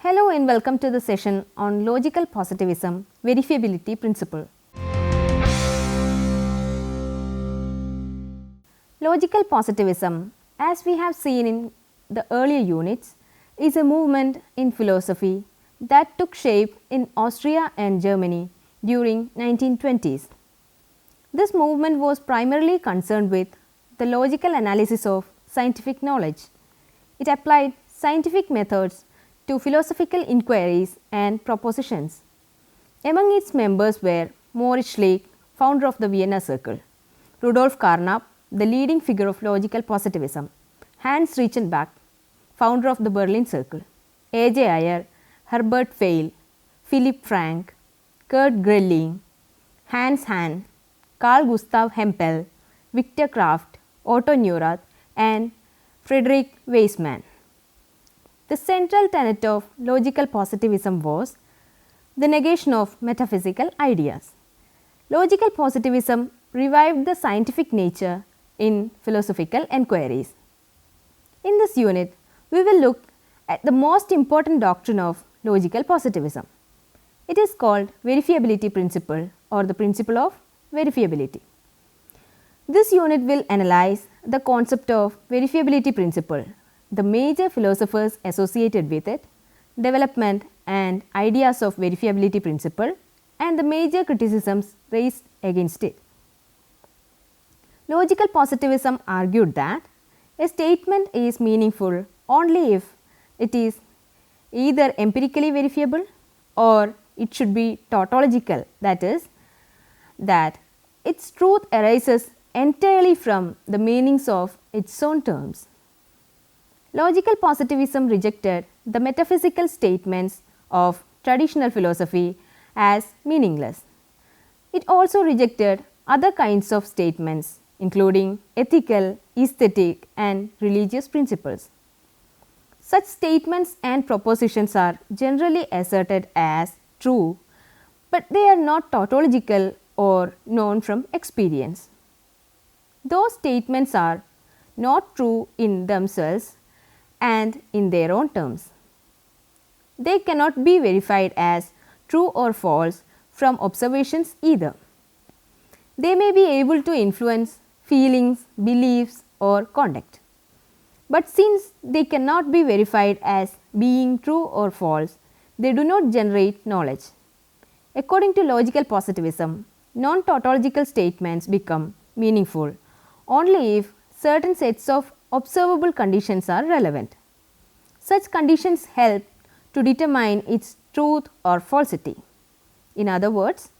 Hello and welcome to the session on logical positivism, verifiability principle. Logical positivism, as we have seen in the earlier units, is a movement in philosophy that took shape in Austria and Germany during 1920s. This movement was primarily concerned with the logical analysis of scientific knowledge. It applied scientific methods to philosophical inquiries and propositions. Among its members were Moritz Schlick, founder of the Vienna Circle; Rudolf Carnap, the leading figure of logical positivism; Hans Reichenbach, founder of the Berlin Circle; A. J. Ayer, Herbert Feil, Philipp Frank, Kurt Grelling, Hans Hahn, Carl Gustav Hempel, Victor Kraft, Otto Neurath, and Frederick Waismann. The central tenet of logical positivism was the negation of metaphysical ideas. Logical positivism revived the scientific nature in philosophical enquiries. In this unit, we will look at the most important doctrine of logical positivism. It is called verifiability principle or the principle of verifiability. This unit will analyze the concept of verifiability principle, the major philosophers associated with it, development and ideas of verifiability principle, and the major criticisms raised against it. Logical positivism argued that a statement is meaningful only if it is either empirically verifiable or it should be tautological, that is, that its truth arises entirely from the meanings of its own terms. Logical positivism rejected the metaphysical statements of traditional philosophy as meaningless. It also rejected other kinds of statements, including ethical, aesthetic, and religious principles. Such statements and propositions are generally asserted as true, but they are not tautological or known from experience. Those statements are not true in themselves and in their own terms. They cannot be verified as true or false from observations either. They may be able to influence feelings, beliefs, or conduct. But since they cannot be verified as being true or false, they do not generate knowledge. According to logical positivism, non-tautological statements become meaningful only if certain sets of observable conditions are relevant. Such conditions help to determine its truth or falsity. In other words,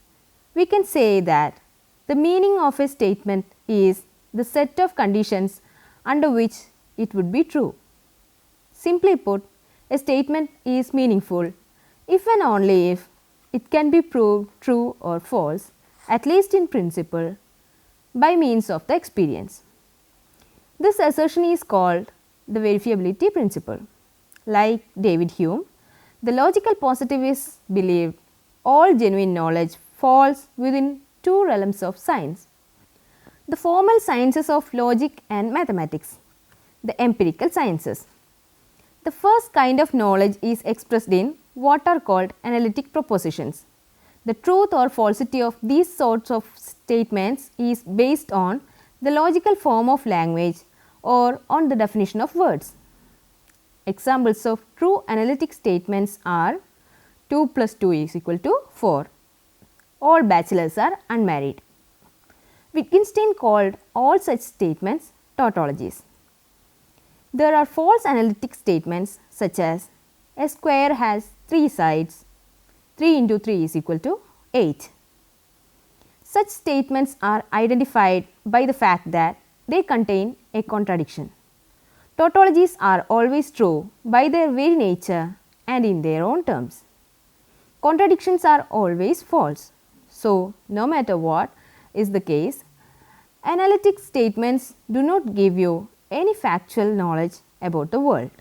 we can say that the meaning of a statement is the set of conditions under which it would be true. Simply put, a statement is meaningful if and only if it can be proved true or false, at least in principle, by means of the experience. This assertion is called the verifiability principle. Like David Hume, the logical positivists believed all genuine knowledge falls within two realms of science: the formal sciences of logic and mathematics, the empirical sciences. The first kind of knowledge is expressed in what are called analytic propositions. The truth or falsity of these sorts of statements is based on the logical form of language or on the definition of words. Examples of true analytic statements are 2 plus 2 is equal to 4. All bachelors are unmarried. Wittgenstein called all such statements tautologies. There are false analytic statements such as a square has 3 sides, 3 into 3 is equal to 8. Such statements are identified by the fact that they contain a contradiction. Tautologies are always true by their very nature and in their own terms. Contradictions are always false. So, no matter what is the case, analytic statements do not give you any factual knowledge about the world.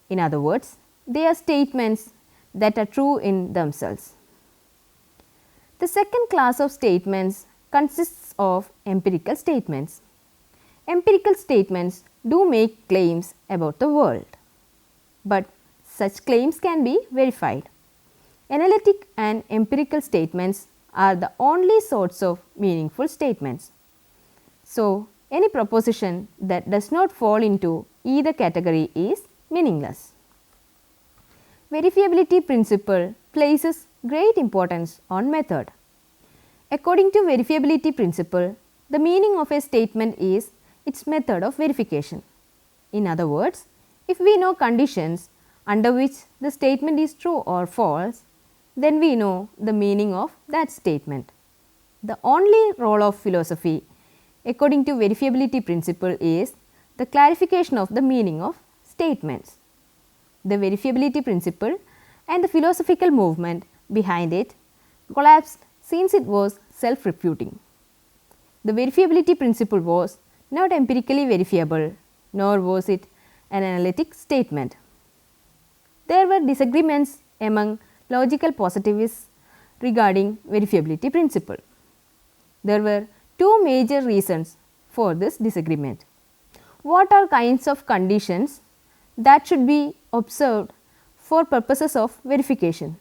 In other words, they are statements that are true in themselves. The second class of statements consists of empirical statements. Empirical statements do make claims about the world, but such claims can be verified. Analytic and empirical statements are the only sorts of meaningful statements. So, any proposition that does not fall into either category is meaningless. Verifiability principle places great importance on method. According to verifiability principle, the meaning of a statement is its method of verification. In other words, if we know conditions under which the statement is true or false, then we know the meaning of that statement. The only role of philosophy according to verifiability principle is the clarification of the meaning of statements. The verifiability principle and the philosophical movement behind it collapsed since it was self-refuting. The verifiability principle was not empirically verifiable, nor was it an analytic statement. There were disagreements among logical positivists regarding verifiability principle. There were two major reasons for this disagreement. What are kinds of conditions that should be observed for purposes of verification?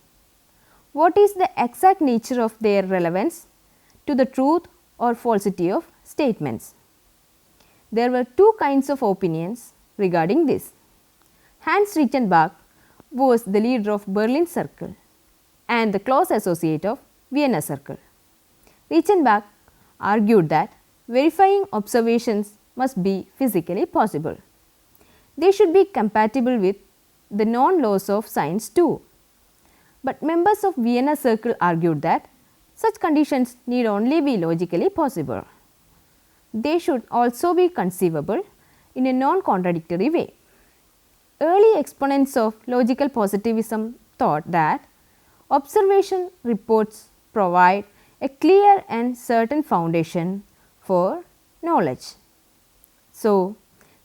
What is the exact nature of their relevance to the truth or falsity of statements? There were two kinds of opinions regarding this. Hans Reichenbach was the leader of Berlin Circle and the close associate of Vienna Circle. Reichenbach argued that verifying observations must be physically possible. They should be compatible with the known laws of science too. But members of Vienna Circle argued that such conditions need only be logically possible. They should also be conceivable in a non-contradictory way. Early exponents of logical positivism thought that observation reports provide a clear and certain foundation for knowledge. So,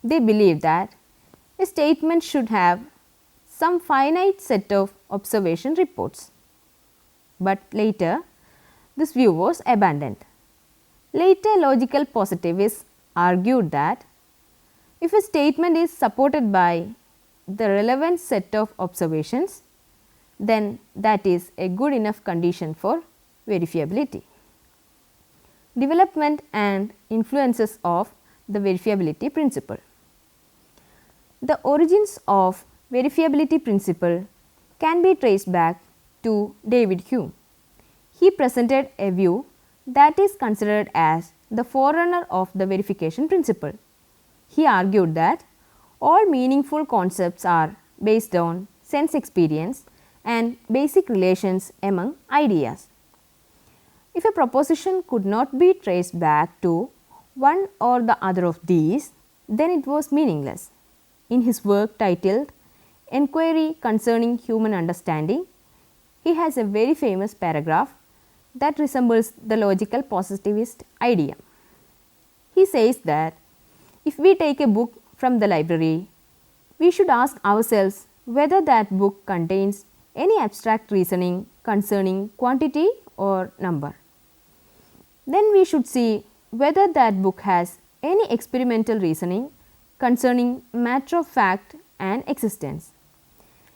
they believed that a statement should have some finite set of observation reports. But later, this view was abandoned. Later logical positivists argued that if a statement is supported by the relevant set of observations, then that is a good enough condition for verifiability. Development and influences of the verifiability principle. The origins of verifiability principle can be traced back to David Hume. He presented a view that is considered as the forerunner of the verification principle. He argued that all meaningful concepts are based on sense experience and basic relations among ideas. If a proposition could not be traced back to one or the other of these, then it was meaningless. In his work titled Enquiry Concerning Human Understanding, he has a very famous paragraph that resembles the logical positivist idea. He says that if we take a book from the library, we should ask ourselves whether that book contains any abstract reasoning concerning quantity or number. Then we should see whether that book has any experimental reasoning concerning matter of fact and existence.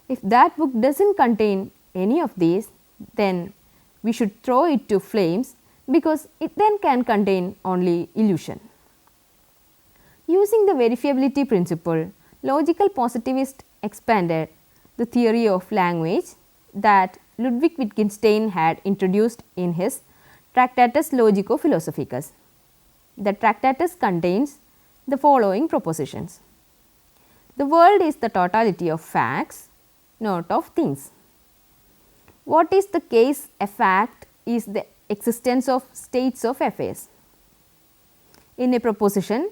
If that book does not contain any of these, then we should throw it to flames because it then can contain only illusion. Using the verifiability principle, logical positivists expanded the theory of language that Ludwig Wittgenstein had introduced in his Tractatus Logico-Philosophicus. The Tractatus contains the following propositions. The world is the totality of facts, not of things. What is the case a fact is the existence of states of affairs. In a proposition,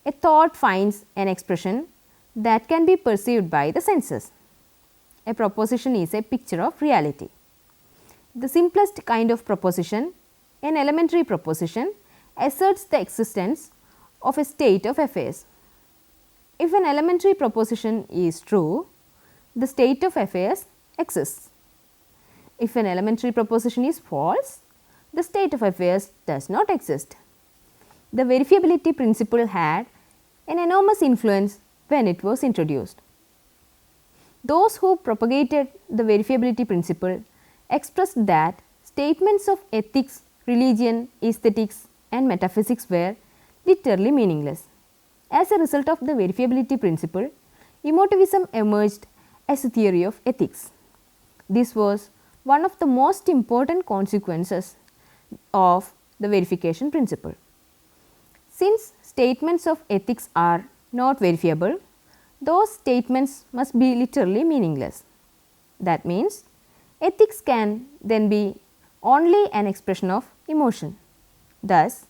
a thought finds an expression that can be perceived by the senses. A proposition is a picture of reality. The simplest kind of proposition, an elementary proposition, asserts the existence of a state of affairs. If an elementary proposition is true, the state of affairs exists. If an elementary proposition is false, the state of affairs does not exist. The verifiability principle had an enormous influence when it was introduced. Those who propagated the verifiability principle expressed that statements of ethics, religion, aesthetics and metaphysics were literally meaningless. As a result of the verifiability principle, emotivism emerged as a theory of ethics. This was one of the most important consequences of the verification principle. Since statements of ethics are not verifiable, those statements must be literally meaningless. That means, ethics can then be only an expression of emotion. Thus,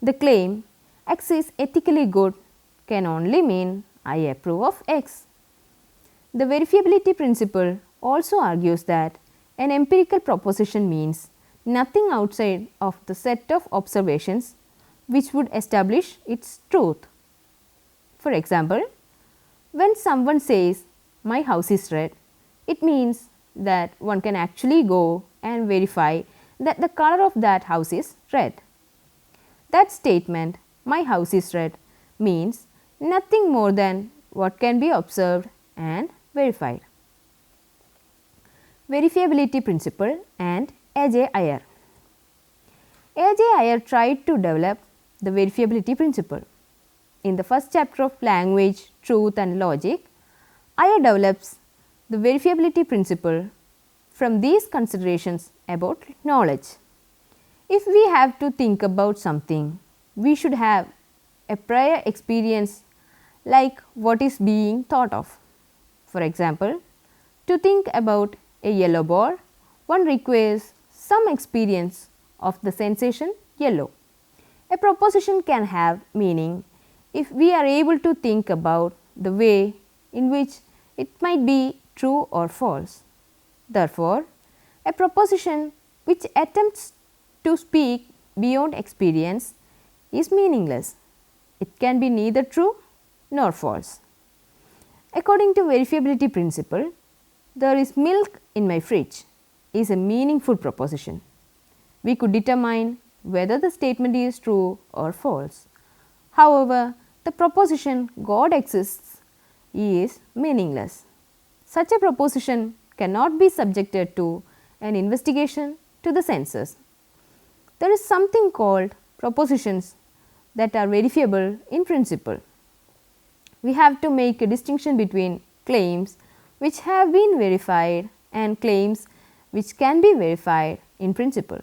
the claim X is ethically good can only mean I approve of X. The verifiability principle also argues that an empirical proposition means nothing outside of the set of observations which would establish its truth. For example, when someone says my house is red, it means that one can actually go and verify that the color of that house is red. That statement, my house is red, means nothing more than what can be observed and verified. Verifiability principle and A.J. Ayer. A.J. Ayer tried to develop the verifiability principle. In the first chapter of Language, Truth and Logic, Ayer develops the verifiability principle from these considerations about knowledge. If we have to think about something, we should have a prior experience like what is being thought of. For example, to think about a yellow ball, one requires some experience of the sensation yellow. A proposition can have meaning if we are able to think about the way in which it might be true or false. Therefore, a proposition which attempts to speak beyond experience is meaningless. It can be neither true nor false. According to verifiability principle, there is milk in my fridge is a meaningful proposition. We could determine whether the statement is true or false. However, the proposition God exists is meaningless. Such a proposition cannot be subjected to an investigation to the senses. There is something called propositions that are verifiable in principle. We have to make a distinction between claims which have been verified and claims which can be verified in principle.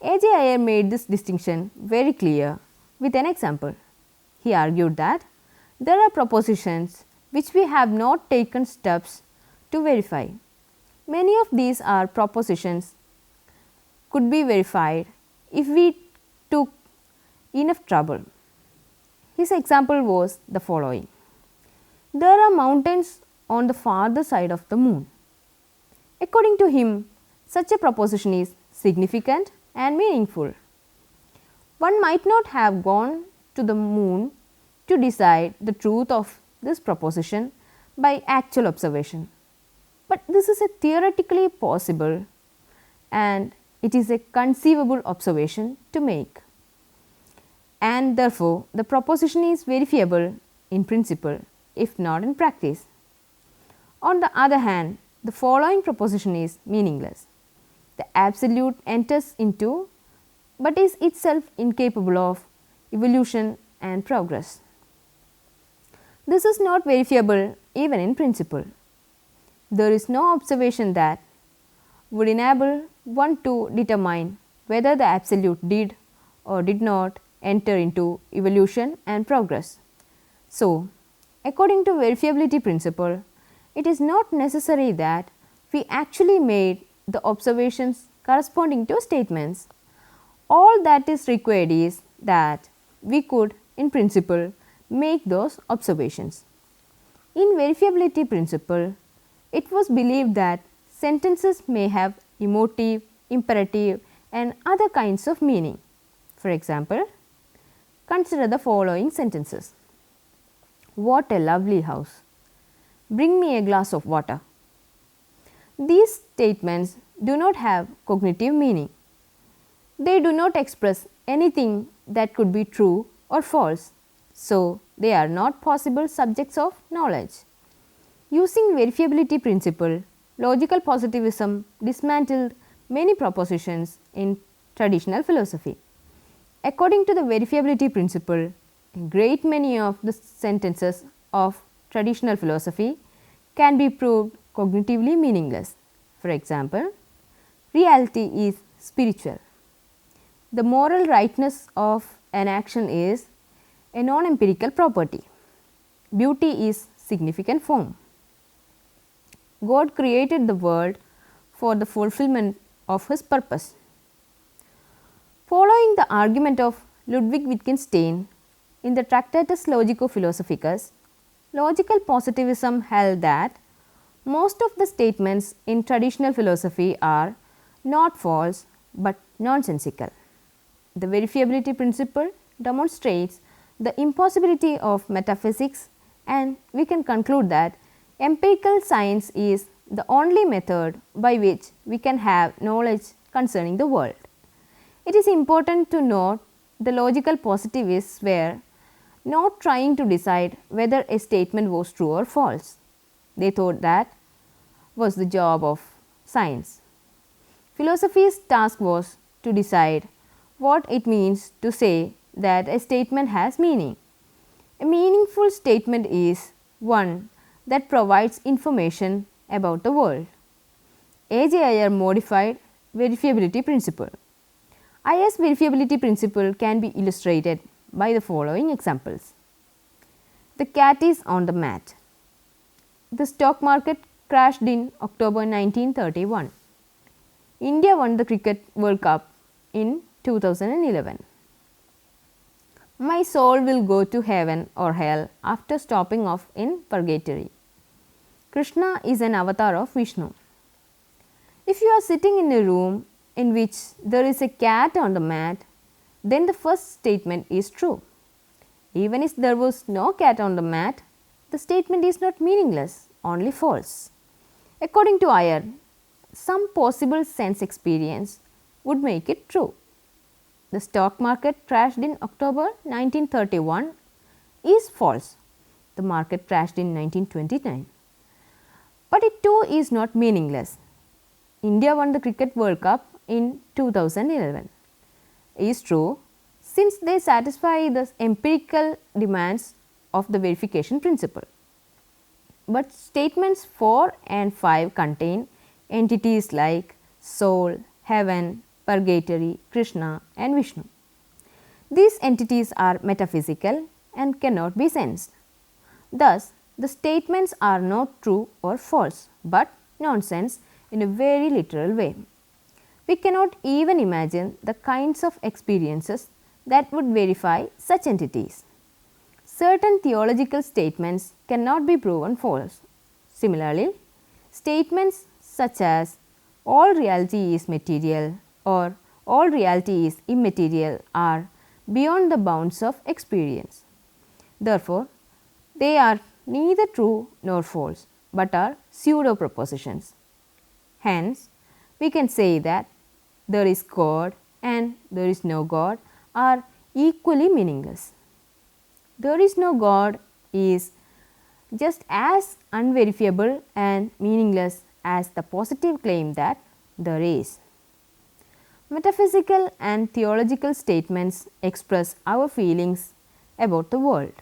A.J. Ayer made this distinction very clear with an example. He argued that there are propositions which we have not taken steps to verify. Many of these are propositions could be verified if we took enough trouble. His example was the following. There are mountains on the farther side of the moon. According to him, such a proposition is significant and meaningful. One might not have gone to the moon to decide the truth of this proposition by actual observation, but this is a theoretically possible and it is a conceivable observation to make, and therefore, the proposition is verifiable in principle if not in practice. On the other hand, the following proposition is meaningless. The absolute enters into but is itself incapable of evolution and progress. This is not verifiable even in principle. There is no observation that would enable one to determine whether the absolute did or did not enter into evolution and progress. So, according to verifiability principle, it is not necessary that we actually made the observations corresponding to statements. All that is required is that we could in principle make those observations. In verifiability principle, it was believed that sentences may have emotive, imperative and other kinds of meaning. For example, consider the following sentences. What a lovely house. Bring me a glass of water. These statements do not have cognitive meaning. They do not express anything that could be true or false, so they are not possible subjects of knowledge. Using verifiability principle, logical positivism dismantled many propositions in traditional philosophy. According to the verifiability principle, a great many of the sentences of traditional philosophy can be proved cognitively meaningless. For example, reality is spiritual. The moral rightness of an action is a non-empirical property. Beauty is significant form. God created the world for the fulfillment of his purpose. Following the argument of Ludwig Wittgenstein in the Tractatus Logico-Philosophicus, logical positivism held that most of the statements in traditional philosophy are not false but nonsensical. The verifiability principle demonstrates the impossibility of metaphysics, and we can conclude that empirical science is the only method by which we can have knowledge concerning the world. It is important to note the logical positivists were not trying to decide whether a statement was true or false. They thought that was the job of science. Philosophy's task was to decide what it means to say that a statement has meaning. A meaningful statement is one that provides information about the world. A.J. Ayer modified verifiability principle. Ayer's verifiability principle can be illustrated by the following examples. The cat is on the mat. The stock market crashed in October 1931. India won the Cricket World Cup in 2011. My soul will go to heaven or hell after stopping off in purgatory. Krishna is an avatar of Vishnu. If you are sitting in a room in which there is a cat on the mat, then the first statement is true. Even if there was no cat on the mat, the statement is not meaningless, only false. According to Ayer, some possible sense experience would make it true. The stock market crashed in October 1931 is false. The market crashed in 1929. But it too is not meaningless. India won the Cricket World Cup in 2011 is true since they satisfy the empirical demands of the verification principle. But statements 4 and 5 contain entities like soul, heaven, purgatory, Krishna and Vishnu. These entities are metaphysical and cannot be sensed. Thus, the statements are not true or false, but nonsense in a very literal way. We cannot even imagine the kinds of experiences that would verify such entities. Certain theological statements cannot be proven false. Similarly, statements such as all reality is material or all reality is immaterial are beyond the bounds of experience. Therefore, they are neither true nor false, but are pseudo propositions. Hence, we can say that there is God and there is no God are equally meaningless. There is no God is just as unverifiable and meaningless as the positive claim that there is. Metaphysical and theological statements express our feelings about the world.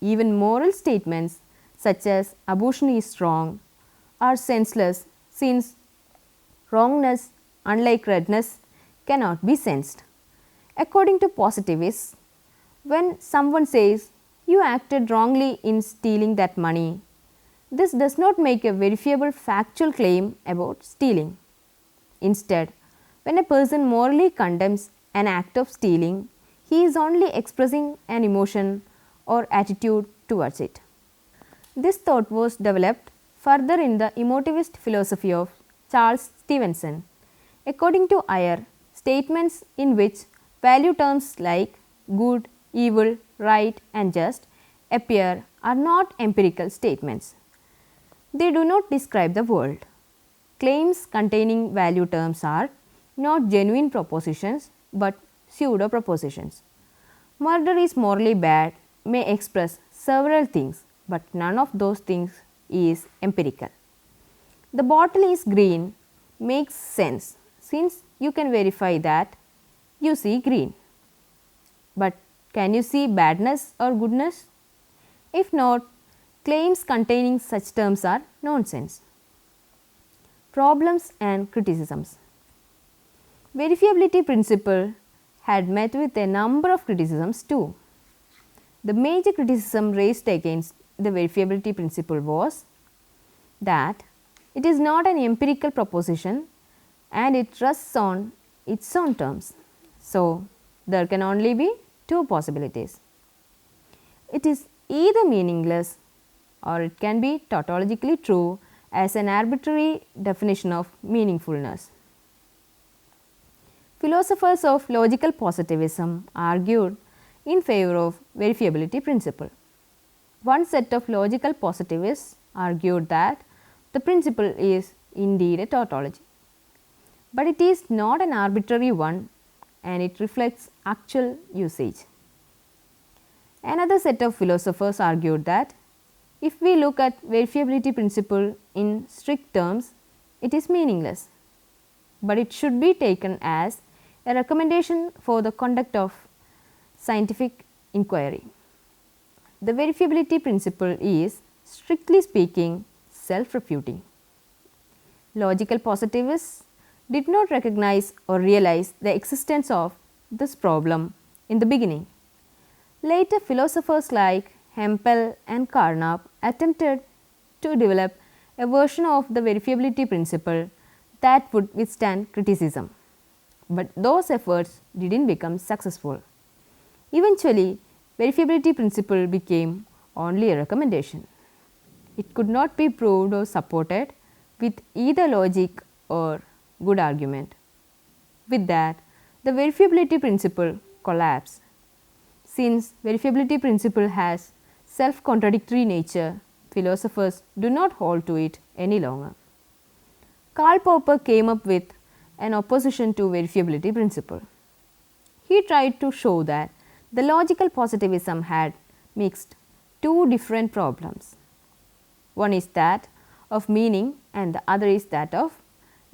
Even moral statements such as abortion is wrong are senseless since wrongness, unlike redness, cannot be sensed. According to positivists, when someone says you acted wrongly in stealing that money, this does not make a verifiable factual claim about stealing. Instead, when a person morally condemns an act of stealing, he is only expressing an emotion or attitude towards it. This thought was developed further in the emotivist philosophy of Charles Stevenson. According to Ayer, statements in which value terms like good, evil, right and just appear are not empirical statements. They do not describe the world. Claims containing value terms are not genuine propositions but pseudo propositions. Murder is morally bad may express several things, but none of those things is empirical. The bottle is green makes sense since you can verify that you see green. But can you see badness or goodness? If not, claims containing such terms are nonsense. Problems and criticisms. Verifiability principle had met with a number of criticisms too. The major criticism raised against the verifiability principle was that it is not an empirical proposition and it rests on its own terms. So, there can only be two possibilities. It is either meaningless or it can be tautologically true as an arbitrary definition of meaningfulness. Philosophers of logical positivism argued in favor of verifiability principle. One set of logical positivists argued that the principle is indeed a tautology, but it is not an arbitrary one and it reflects actual usage. Another set of philosophers argued that if we look at verifiability principle in strict terms, it is meaningless, but it should be taken as a recommendation for the conduct of scientific inquiry. The verifiability principle is, strictly speaking, self-refuting. Logical positivists did not recognize or realize the existence of this problem in the beginning. Later, philosophers like Hempel and Carnap attempted to develop a version of the verifiability principle that would withstand criticism, but those efforts did not become successful. Eventually, verifiability principle became only a recommendation. It could not be proved or supported with either logic or good argument. With that, the verifiability principle collapsed. Since verifiability principle has self-contradictory nature, philosophers do not hold to it any longer. Karl Popper came up with an opposition to verifiability principle. He tried to show that the logical positivism had mixed two different problems. One is that of meaning and the other is that of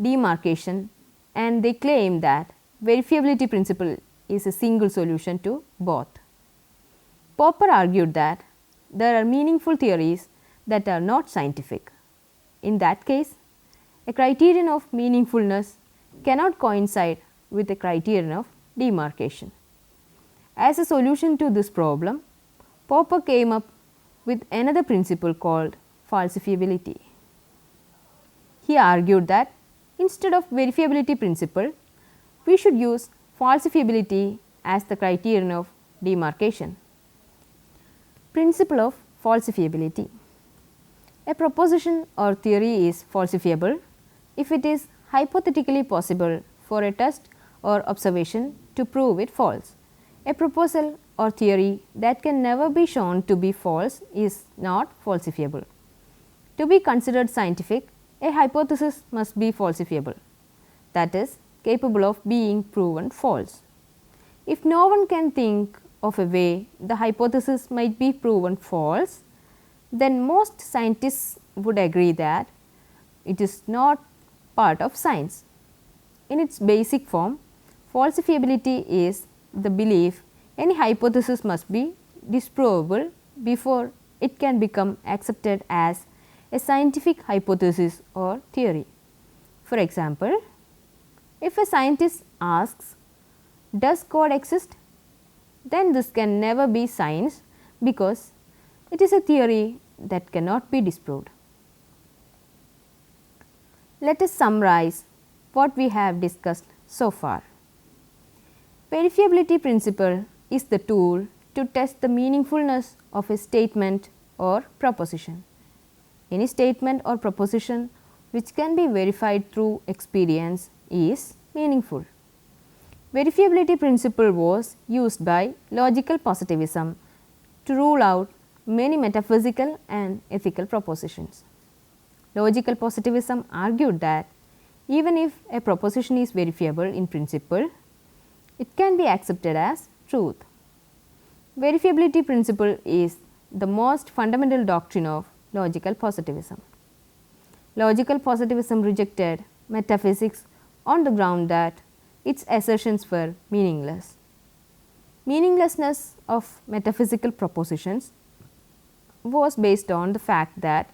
demarcation, and they claim that verifiability principle is a single solution to both. Popper argued that there are meaningful theories that are not scientific. In that case, a criterion of meaningfulness cannot coincide with a criterion of demarcation. As a solution to this problem, Popper came up with another principle called falsifiability. He argued that instead of verifiability principle, we should use falsifiability as the criterion of demarcation. Principle of falsifiability. A proposition or theory is falsifiable if it is hypothetically possible for a test or observation to prove it false. A proposal or theory that can never be shown to be false is not falsifiable. To be considered scientific, a hypothesis must be falsifiable, that is, capable of being proven false. If no one can think of a way the hypothesis might be proven false, then most scientists would agree that it is not part of science. In its basic form, falsifiability is the belief any hypothesis must be disprovable before it can become accepted as a scientific hypothesis or theory. For example, if a scientist asks, "Does God exist?" then this can never be science because it is a theory that cannot be disproved. Let us summarize what we have discussed so far. Verifiability principle is the tool to test the meaningfulness of a statement or proposition. Any statement or proposition which can be verified through experience is meaningful. Verifiability principle was used by logical positivism to rule out many metaphysical and ethical propositions. Logical positivism argued that even if a proposition is verifiable in principle, it can be accepted as truth. Verifiability principle is the most fundamental doctrine of logical positivism. Logical positivism rejected metaphysics on the ground that its assertions were meaningless. Meaninglessness of metaphysical propositions was based on the fact that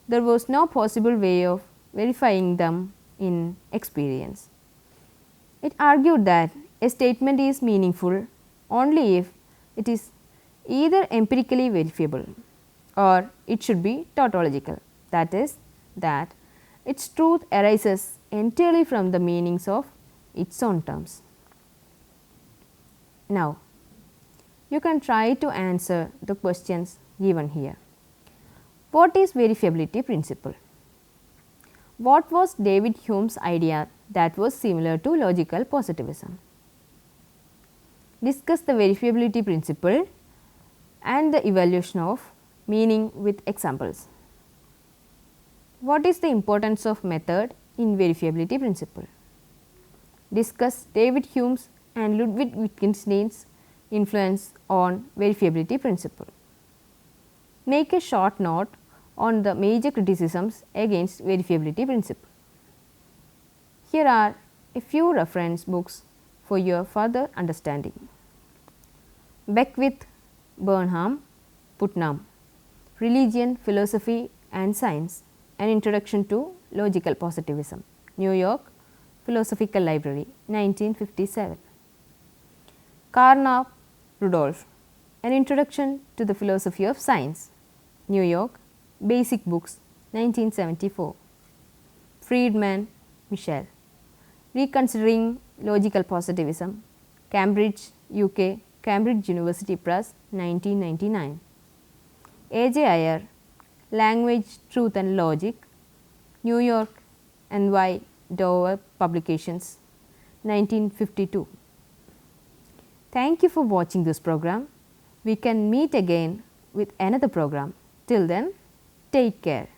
there was no possible way of verifying them in experience. It argued that a statement is meaningful only if it is either empirically verifiable or it should be tautological, that is, that its truth arises entirely from the meanings of its own terms. Now, you can try to answer the questions given here. What is verifiability principle? What was David Hume's idea that was similar to logical positivism? Discuss the verifiability principle and the evaluation of meaning with examples. What is the importance of method in verifiability principle? Discuss David Hume's and Ludwig Wittgenstein's influence on verifiability principle. Make a short note on the major criticisms against verifiability principle. Here are a few reference books for your further understanding. Beckwith, Burnham, Putnam, Religion, Philosophy and Science, An Introduction to Logical Positivism, New York, Philosophical Library, 1957. Carnap, Rudolph, An Introduction to the Philosophy of Science, New York, Basic Books, 1974. Friedman, Michel, Reconsidering Logical Positivism, Cambridge, UK, Cambridge University Press, 1999. A.J. Ayer, Language, Truth and Logic, New York, N.Y. Dover Publications, 1952. Thank you for watching this program. We can meet again with another program. Till then, take care.